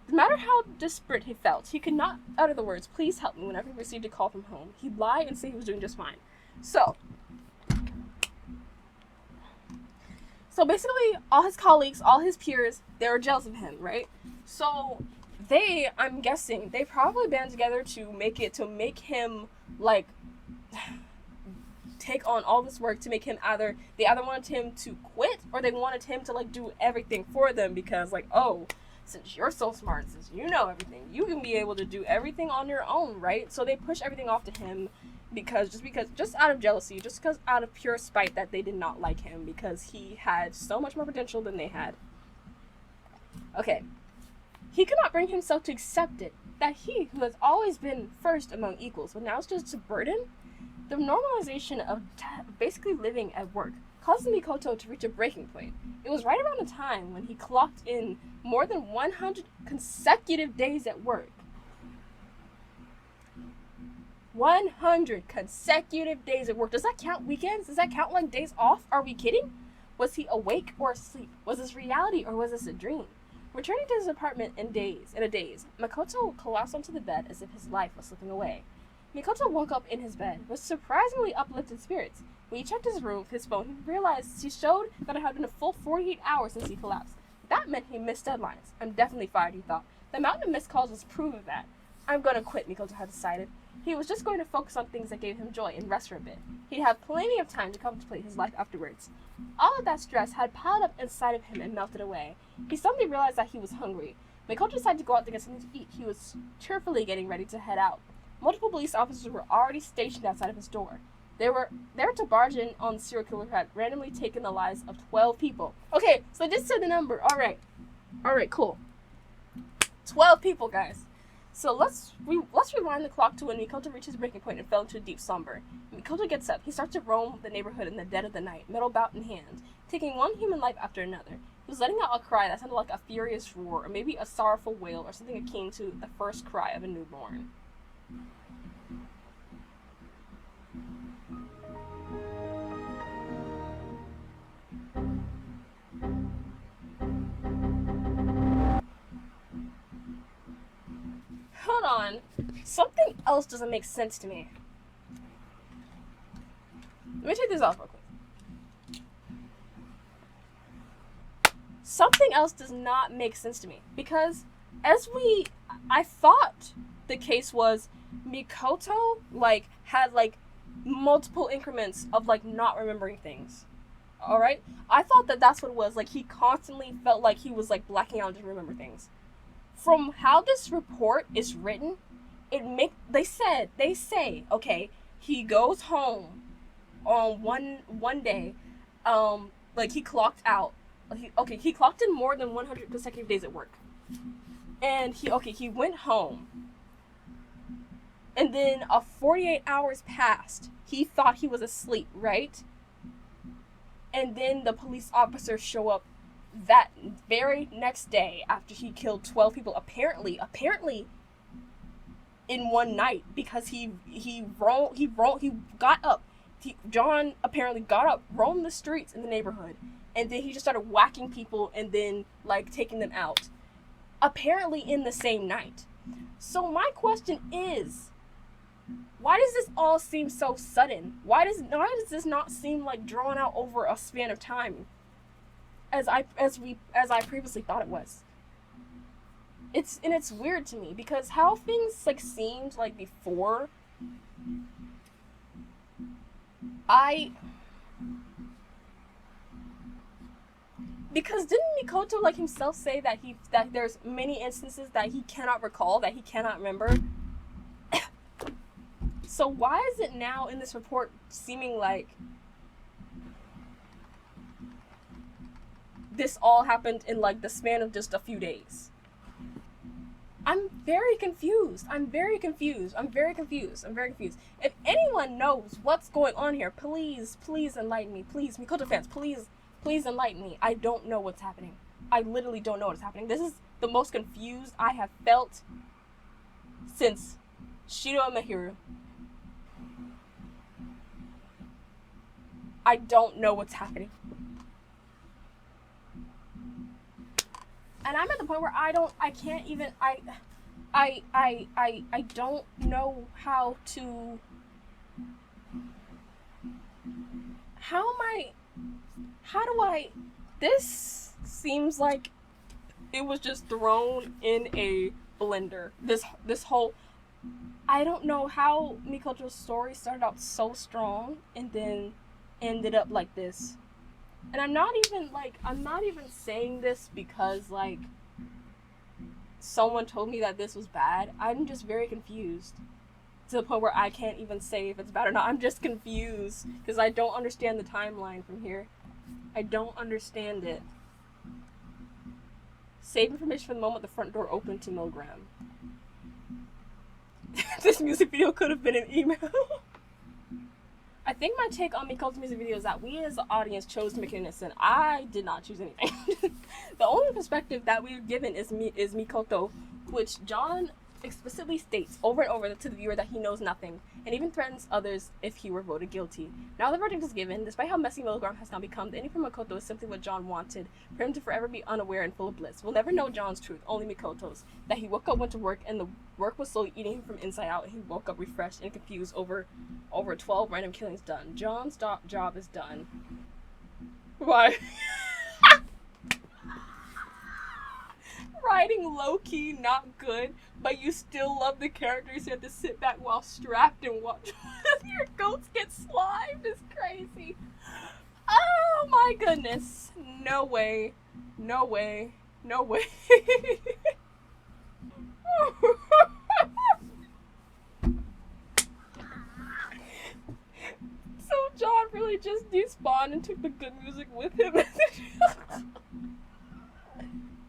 No matter how desperate he felt, he could not utter the words, "Please help me," whenever he received a call from home. He'd lie and say he was doing just fine. So basically, all his colleagues, all his peers, they were jealous of him, right? So I'm guessing, they probably band together to make him, like, take on all this work to make him they either wanted him to quit or they wanted him to, like, do everything for them because, like, oh, since you're so smart, since you know everything, you can be able to do everything on your own, right? So they push everything off to him just out of jealousy, just because out of pure spite that they did not like him because he had so much more potential than they had. Okay. He could not bring himself to accept it, that he, who has always been first among equals, but now is just a burden. The normalization of basically living at work caused Mikoto to reach a breaking point. It was right around the time when he clocked in more than 100 consecutive days at work. 100 consecutive days at work. Does that count weekends? Does that count, like, days off? Are we kidding? Was he awake or asleep? Was this reality or was this a dream? Returning to his apartment in a daze, Mikoto collapsed onto the bed as if his life was slipping away. Mikoto woke up in his bed with surprisingly uplifted spirits. When he checked his room with his phone, he realized he showed that it had been a full 48 hours since he collapsed. That meant he missed deadlines. I'm definitely fired, he thought. The mountain of missed calls was proof of that. I'm gonna quit, Mikoto had decided. He was just going to focus on things that gave him joy and rest for a bit. He'd have plenty of time to contemplate his life afterwards. All of that stress had piled up inside of him and melted away. He suddenly realized that he was hungry. Mikoto decided to go out to get something to eat. He was cheerfully getting ready to head out. Multiple police officers were already stationed outside of his door. They were there to barge in on the serial killer who had randomly taken the lives of 12 people. Okay, so just said the number. All right, cool. 12 people, guys. So let's rewind the clock to when Mikoto reached his breaking point and fell into a deep slumber. Mikoto gets up. He starts to roam the neighborhood in the dead of the night, metal bout in hand, taking one human life after another. He was letting out a cry that sounded like a furious roar, or maybe a sorrowful wail, or something akin to the first cry of a newborn. Hold on. Something else doesn't make sense to me. Let me take this off real quick. Something else does not make sense to me. Because I thought the case was Mikoto, like, had, like, multiple increments of, like, not remembering things. Alright? I thought that that's what it was. Like, he constantly felt like he was, like, blacking out and didn't remember things. From how this report is written, they say, okay, he goes home on one day, like he clocked out. He clocked in more than 100 consecutive days at work. And he went home. And then 48 hours passed. He thought he was asleep, right? And then the police officers show up that very next day after he killed 12 people, apparently in one night, because he got up. John apparently got up, roamed the streets in the neighborhood, and then he just started whacking people and then, like, taking them out. Apparently in the same night. So my question is, why does this all seem so sudden? Why does this not seem like drawn out over a span of time? As I previously thought it was. It's weird to me because how things like seemed like before. Because didn't Mikoto like himself say that there's many instances that he cannot recall, that he cannot remember? So why is it now in this report seeming like this all happened in like the span of just a few days? I'm very confused. If anyone knows what's going on here, please enlighten me. Please, Mikoto fans, please enlighten me. I don't know what's happening. I literally don't know what's happening. This is the most confused I have felt since Shido and Mahiru. I don't know what's happening. And I'm at the point where I don't know how do I, this seems like it was just thrown in a blender. This whole, I don't know how Mikoto's story started out so strong and then ended up like this. And I'm not even saying this because, like, someone told me that this was bad. I'm just very confused to the point where I can't even say if it's bad or not. I'm just confused because I don't understand the timeline from here. I don't understand it. Save information from the moment the front door opened to Milgram. This music video could have been an email. I think my take on Mikoto's music video is that we as the audience chose to make it innocent. I did not choose anything. The only perspective that we've given is Mikoto, which John explicitly states over and over to the viewer that he knows nothing, and even threatens others if he were voted guilty. Now the verdict is given. Despite how messy Milgram has now become, the ending for Mikoto is simply what John wanted, for him to forever be unaware and full of bliss. We'll never know John's truth, only Mikoto's. That he woke up, went to work, and the work was slowly eating him from inside out, and he woke up refreshed and confused over 12 random killings done. John's job is done. Why? Writing low-key, not good, but you still love the characters. You have to sit back while strapped and watch your goats get slimed. Is crazy. Oh my goodness. No way. literally just despawned and took the good music with him.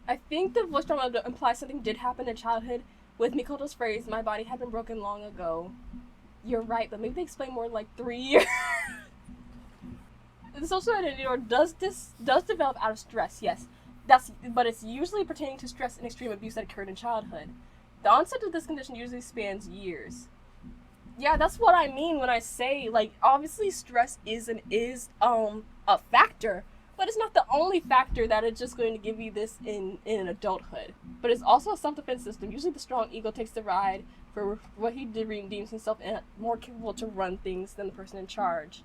I think the voice drama implies something did happen in childhood. With Mikoto's phrase, my body had been broken long ago. You're right, but maybe they explain more in like 3 years. The social identity does develop out of stress, yes. But it's usually pertaining to stress and extreme abuse that occurred in childhood. The onset of this condition usually spans years. Yeah, that's what I mean when I say, like, obviously stress is a factor, but it's not the only factor that is just going to give you this in adulthood. But it's also a self-defense system. Usually the strong ego takes the ride for what he deems himself more capable to run things than the person in charge.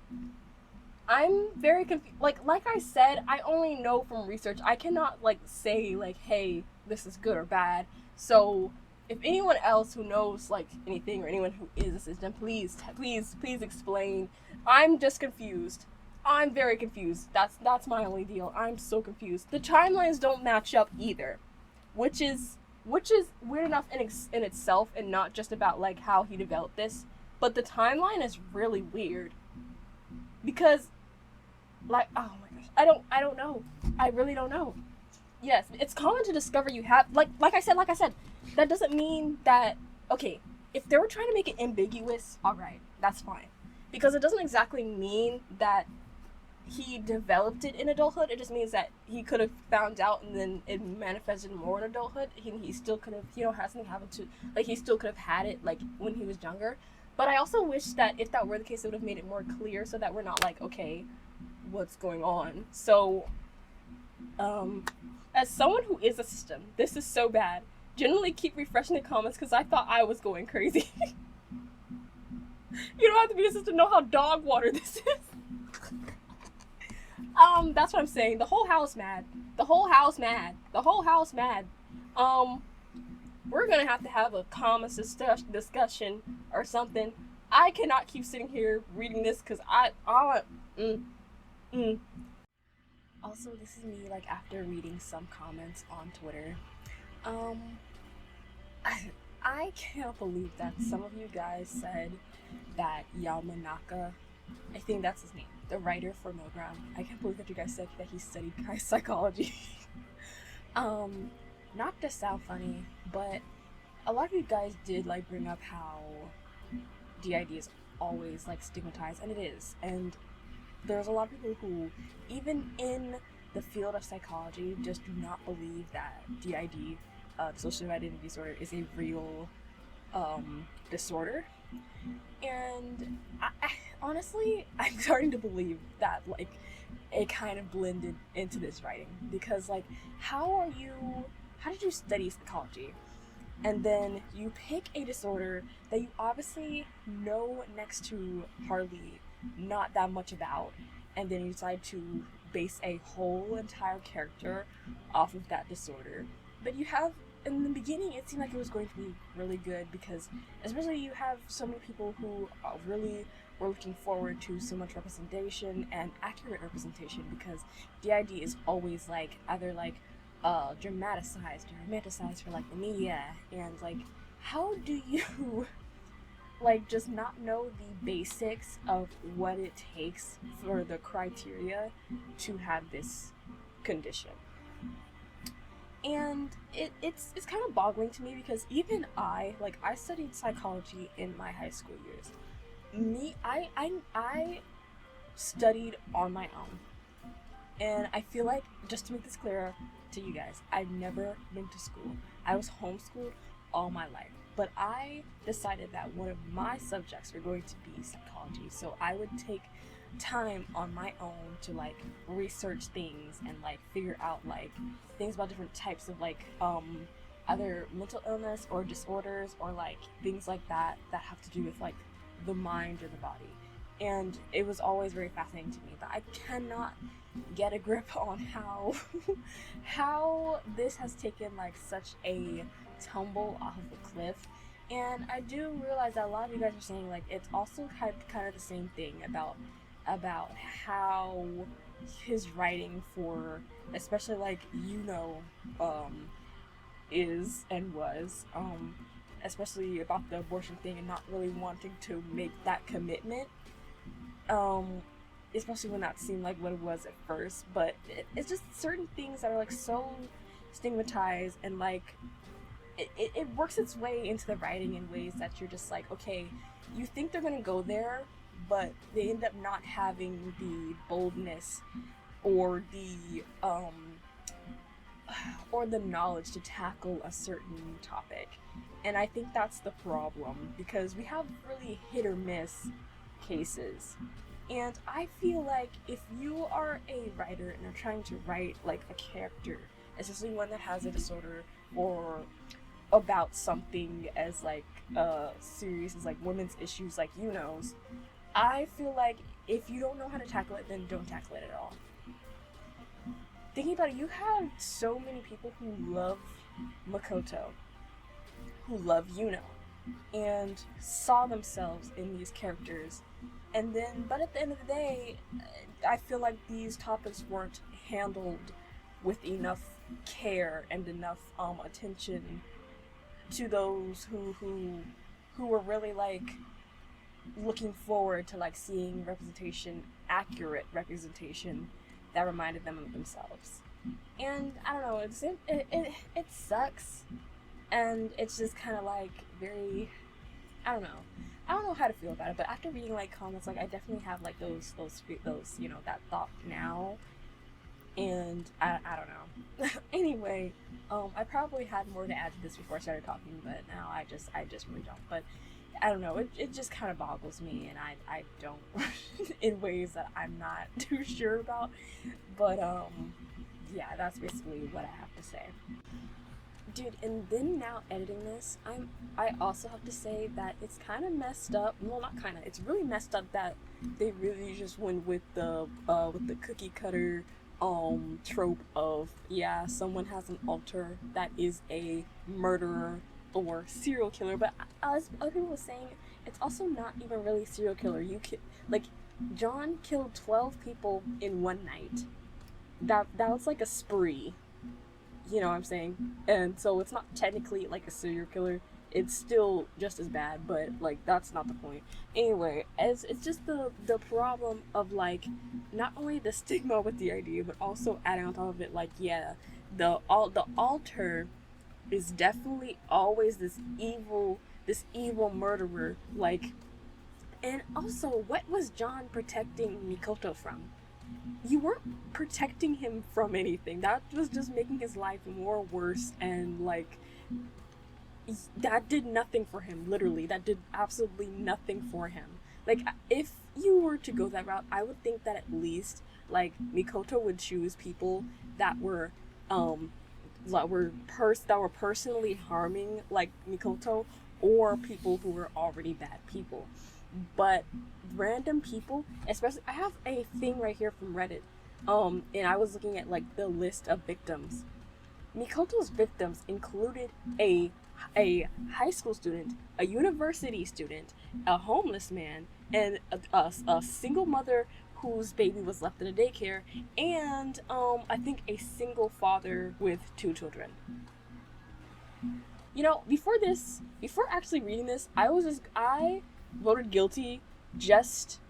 I'm very confused. Like I said, I only know from research. I cannot, like, say, like, hey, this is good or bad. So if anyone else who knows, like, anything, or anyone who is a system, please explain. I'm just confused. I'm very confused. That's my only deal. I'm so confused. The timelines don't match up either, which is weird enough in itself, and not just about, like, how he developed this, but the timeline is really weird. Because, like, oh my gosh, I don't know. I really don't know. Yes, it's common to discover you have, like I said, that doesn't mean that, okay, if they were trying to make it ambiguous, alright, that's fine. Because it doesn't exactly mean that he developed it in adulthood. It just means that he could have found out and then it manifested more in adulthood. He still could have, had something happen to, like, he still could have had it, like, when he was younger. But I also wish that if that were the case, it would have made it more clear so that we're not like, okay, what's going on? So, as someone who is a system, this is so bad. Generally keep refreshing the comments because I thought I was going crazy. You don't have to be a system to know how dog water this is. That's what I'm saying. The whole house mad. The whole house mad. The whole house mad. We're gonna have a calm discussion or something. I cannot keep sitting here reading this because Also, this is me, like, after reading some comments on Twitter. I can't believe that some of you guys said that Yamanaka, I think that's his name, the writer for Milgram, I can't believe that you guys said that he studied psychology. Not to sound funny, but a lot of you guys did, like, bring up how DID is always, like, stigmatized, and it is. And there's a lot of people who, even in the field of psychology, just do not believe that DID, dissociative identity disorder, is a real disorder. And I honestly, I'm starting to believe that, like, it kind of blended into this writing, because, like, how did you study psychology and then you pick a disorder that you obviously know next to hardly not that much about, and then you decide to base a whole entire character off of that disorder? But you have, in the beginning, it seemed like it was going to be really good, because especially you have so many people who really were looking forward to so much representation and accurate representation, because DID is always, like, either, like, dramatized or romanticized for, like, the media. And, like, how do you like, just not know the basics of what it takes for the criteria to have this condition? And it's kind of boggling to me, because even I studied psychology in my high school years. I studied on my own. And I feel like, just to make this clearer to you guys, I've never been to school. I was homeschooled all my life. But I decided that one of my subjects were going to be psychology. So I would take time on my own to, like, research things and, like, figure out, like, things about different types of, like, either mental illness or disorders, or, like, things like that have to do with, like, the mind or the body. And it was always very fascinating to me, but I cannot get a grip on how this has taken, like, such a tumble off of the cliff. And I do realize that a lot of you guys are saying, like, it's also kind of the same thing about how his writing for, especially, like, is and was, especially about the abortion thing and not really wanting to make that commitment. especially when that seemed like what it was at first, but it's just certain things that are like so stigmatized, and like it works its way into the writing in ways that you're just like, okay, you think they're gonna go there, but they end up not having the boldness or the knowledge to tackle a certain topic. And I think that's the problem, because we have really hit or miss cases. And I feel like if you are a writer and are trying to write like a character, especially one that has a disorder, or about something as like serious as like women's issues, like I feel like if you don't know how to tackle it, then don't tackle it at all. Thinking about it, you have so many people who love Mikoto, who love and saw themselves in these characters, and then, but at the end of the day, I feel like these topics weren't handled with enough care and enough attention to those who were really like looking forward to like seeing accurate representation that reminded them of themselves. And I don't know, it sucks, and it's just kind of like very, I don't know how to feel about it. But after reading like comments, like I definitely have like those that thought now, and I don't know. Anyway, I probably had more to add to this before I started talking, but now I just really don't. But I don't know, it just kind of boggles me, and I don't in ways that I'm not too sure about. But yeah, that's basically what I have to say. Dude, and then now editing this, I also have to say that it's kind of messed up. Well, not kind of. It's really messed up that they really just went with the cookie cutter trope of, yeah, someone has an alter that is a murderer or serial killer. But as other people were saying, it's also not even really serial killer. Like John killed 12 people in one night. That was like a spree. You know what I'm saying? And so it's not technically like a serial killer. It's still just as bad, but like that's not the point. Anyway, as it's just the problem of like not only the stigma with the idea, but also adding on top of it, like, yeah, the alter is definitely always this evil murderer. Like, and also, what was John protecting Mikoto from? You weren't protecting him from anything. That was just making his life more worse, and like that did nothing for him. Literally, that did absolutely nothing for him. Like, if you were to go that route, I would think that at least like Mikoto would choose people that were personally harming like Mikoto, or people who were already bad people. But random people, especially, I have a thing right here from Reddit, and I was looking at like the list of victims. Mikoto's victims included a high school student, a university student, a homeless man, and a single mother whose baby was left in a daycare, and I think a single father with 2 children. You know, before actually reading this, I voted guilty just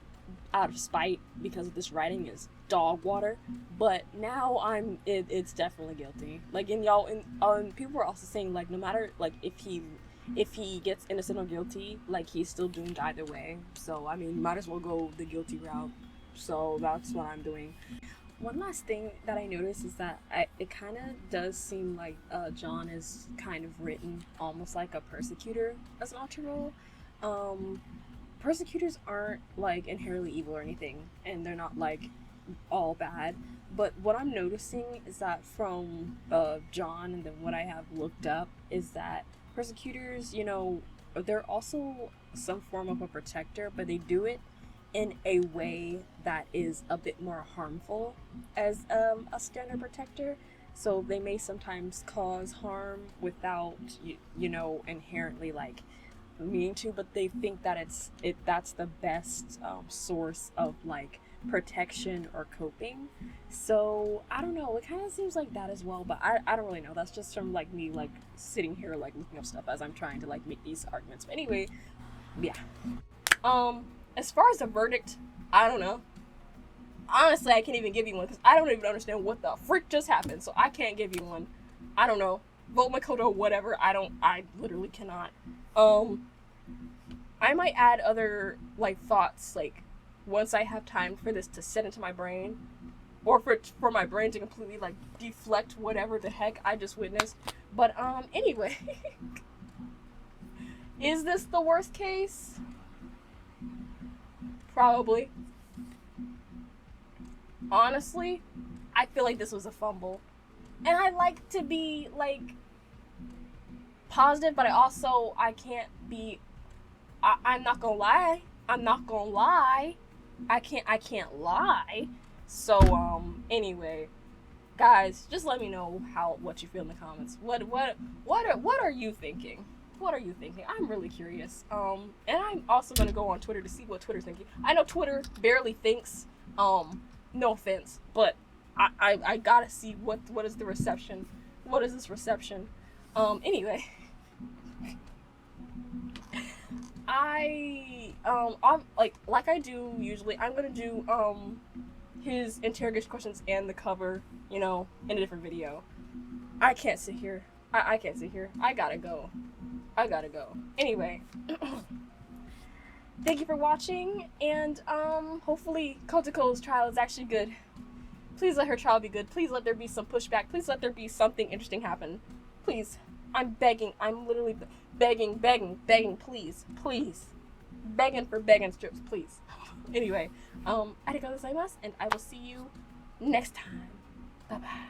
out of spite because this writing is dog water. But now it's definitely guilty. Like, and people were also saying like no matter like if he gets innocent or guilty, like he's still doomed either way. So I mean, might as well go the guilty route. So that's what I'm doing. One last thing that I noticed is that it kind of does seem like John is kind of written almost like a persecutor as an alter role. Persecutors aren't like inherently evil or anything, and they're not like all bad. But what I'm noticing is that from John, and then what I have looked up, is that persecutors, they're also some form of a protector, but they do it in a way that is a bit more harmful as a standard protector. So they may sometimes cause harm without inherently like meaning to, but they think that that's the best source of like protection or coping. So I don't know, it kind of seems like that as well, but I don't really know. That's just from like me like sitting here like looking up stuff as I'm trying to like make these arguments. But anyway, yeah. As far as the verdict, I don't know. honestly, I can't even give you one because I don't even understand what the freak just happened. So I can't give you one. I don't know. Vote Mikoto, whatever. I literally cannot. I might add other, like, thoughts, like, once I have time for this to set into my brain. Or for my brain to completely, like, deflect whatever the heck I just witnessed. But, anyway. Is this the worst case? Probably. Honestly, I feel like this was a fumble. And I like to be, like, positive, but I can't be, I'm not gonna lie. I can't lie. So, anyway, guys, just let me know what you feel in the comments. What are you thinking? What are you thinking? I'm really curious. And I'm also gonna go on Twitter to see what Twitter's thinking. I know Twitter barely thinks. No offense, but I gotta see what is the reception. What is this reception? Anyway. I'm like I do usually, I'm gonna do his interrogation questions and the cover, in a different video. I can't sit here. I can't sit here. I gotta go. Anyway, thank you for watching, and hopefully Kotoko's trial is actually good. Please let her trial be good. Please let there be some pushback. Please let there be something interesting happen. Please. I'm begging. I'm literally begging, please. Begging for begging strips, please. Anyway, arigatou gozaimasu, and I will see you next time. Bye-bye.